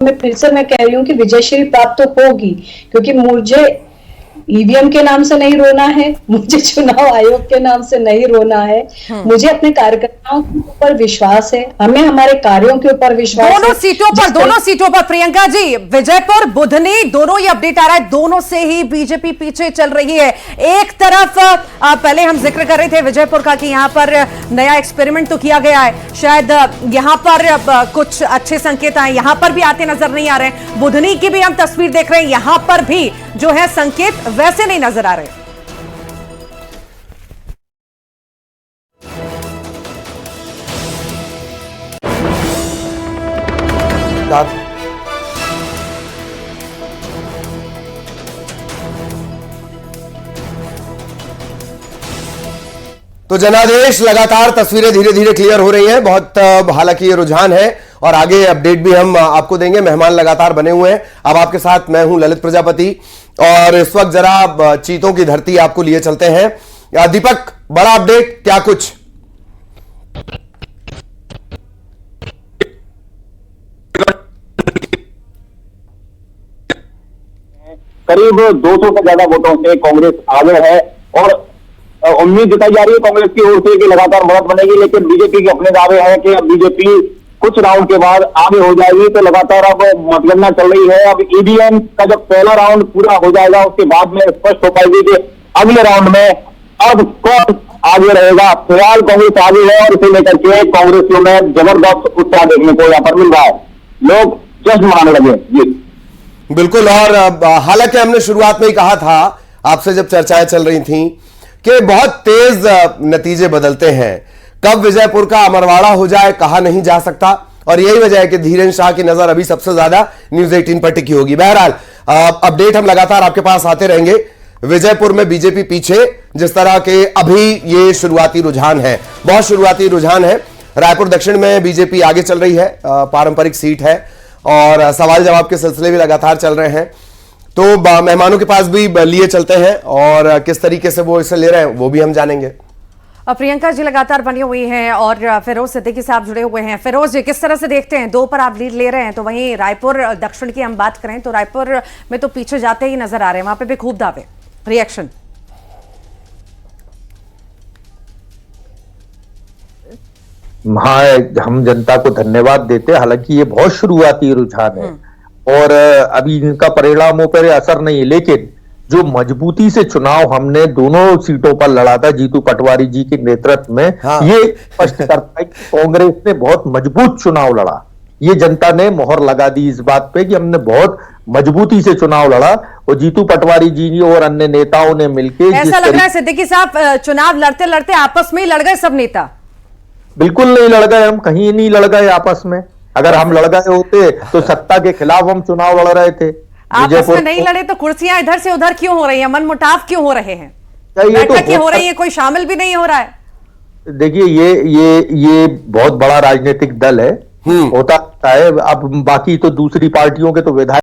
मैं फिर से मैं कह रही हूँ कि विजयश्री प्राप्त तो होगी, क्योंकि मुझे ईवीएम के नाम से नहीं रोना है, मुझे चुनाव आयोग के नाम से नहीं रोना है, मुझे अपने कार्यकर्ताओं के ऊपर विश्वास है, हमें हमारे कार्यों के ऊपर विश्वास दोनों है। सीटों पर प्रियंका जी, विजयपुर बुधनी दोनों ही अपडेट आ रहा है, दोनों से ही बीजेपी पीछे चल रही है। एक तरफ पहले हम जिक्र कर रहे थे विजयपुर का कि यहां पर नया एक्सपेरिमेंट तो किया गया है, शायद यहां पर कुछ अच्छे संकेत आए, यहां पर भी आते नजर नहीं आ रहे हैं। बुधनी की भी हम तस्वीर देख रहे हैं, यहां पर भी जो है संकेत वैसे नहीं नजर आ रहे। तो जनादेश लगातार तस्वीरें धीरे धीरे क्लियर हो रही हैं। बहुत हालांकि ये रुझान है और आगे अपडेट भी हम आपको देंगे। मेहमान लगातार बने हुए हैं। अब आपके साथ मैं हूं ललित प्रजापति और इस वक्त जरा चीतों की धरती आपको लिए चलते हैं। दीपक, बड़ा अपडेट क्या कुछ? करीब 200 से ज्यादा वोटों से कांग्रेस आगे है और उम्मीद जताई जा रही है कांग्रेस की ओर से कि लगातार बढ़त बनेगी, लेकिन बीजेपी के अपने दावे हैं कि अब बीजेपी कुछ राउंड के बाद आगे हो जाएगी। तो लगातार अब मतगणना चल रही है। अब ईवीएम का जब पहला राउंड पूरा हो जाएगा उसके बाद में स्पष्ट हो पाएगी कि अगले राउंड में अब कौन आगे रहेगा। फिलहाल कांग्रेस आगे है और इसे लेकर के कांग्रेसियों में जबरदस्त उत्साह देखने को यहाँ पर मिल रहा है, लोग जश्न मनाने लगे। जी बिल्कुल। और हालांकि हमने शुरुआत में ही कहा था आपसे जब चर्चाएं चल रही थी कि बहुत तेज नतीजे बदलते हैं, कब विजयपुर का अमरवाड़ा हो जाए कहा नहीं जा सकता, और यही वजह है कि धीरेन्द्र शाह की नजर अभी सबसे ज्यादा न्यूज 18 पर टिकी होगी। बहरहाल अपडेट हम लगातार आपके पास आते रहेंगे। विजयपुर में बीजेपी पीछे, जिस तरह के अभी ये शुरुआती रुझान है, बहुत शुरुआती रुझान है। रायपुर दक्षिण में बीजेपी आगे चल रही है, पारंपरिक सीट है और सवाल जवाब के सिलसिले भी लगातार चल रहे हैं। तो मेहमानों के पास भी लिए चलते हैं और किस तरीके से वो इसे ले रहे हैं वो भी हम जानेंगे। प्रियंका जी लगातार बनी हुई हैं और फिरोज सिद्दीकी साहब जुड़े हुए हैं। फिरोज जी, किस तरह से देखते हैं, 2 पर आप लीड ले रहे हैं, तो वहीं रायपुर दक्षिण की हम बात करें तो रायपुर में तो पीछे जाते ही नजर आ रहे हैं, वहां पे भी खूब दावे, रिएक्शन? हाँ, हम जनता को धन्यवाद देते हैं। हालांकि ये बहुत शुरुआती रुझान है और अभी इनका परिणामों पर असर नहीं है, लेकिन जो मजबूती से चुनाव हमने दोनों सीटों पर लड़ा था जीतू पटवारी जी के नेतृत्व में, हाँ। ये स्पष्ट करता है कि कांग्रेस ने बहुत मजबूत चुनाव लड़ा। ये जनता ने मोहर लगा दी इस बात पे कि हमने बहुत मजबूती से चुनाव लड़ा और जीतू पटवारी जी और अन्य नेताओं ने मिलकर, ऐसा लग रहा है सिद्दीकी साहब चुनाव लड़ते लड़ते आपस में ही लड़ गए सब नेता। बिल्कुल नहीं लड़ गए, हम कहीं नहीं लड़ गए आपस में। अगर हम लड़ गए होते तो सत्ता के खिलाफ हम चुनाव लड़ रहे थे। आपस में नहीं लड़े तो कुर्सियां इधर से उधर क्यों हो रही हैं, मनमुटाव क्यों हो रहे हैं, बैठकें हो रही है, कोई शामिल भी नहीं हो रहा है? देखिए ये बहुत बड़ा राजनीतिक दल है, होता है। अब बाकी तो दूसरी पार्टियों के तो विधायक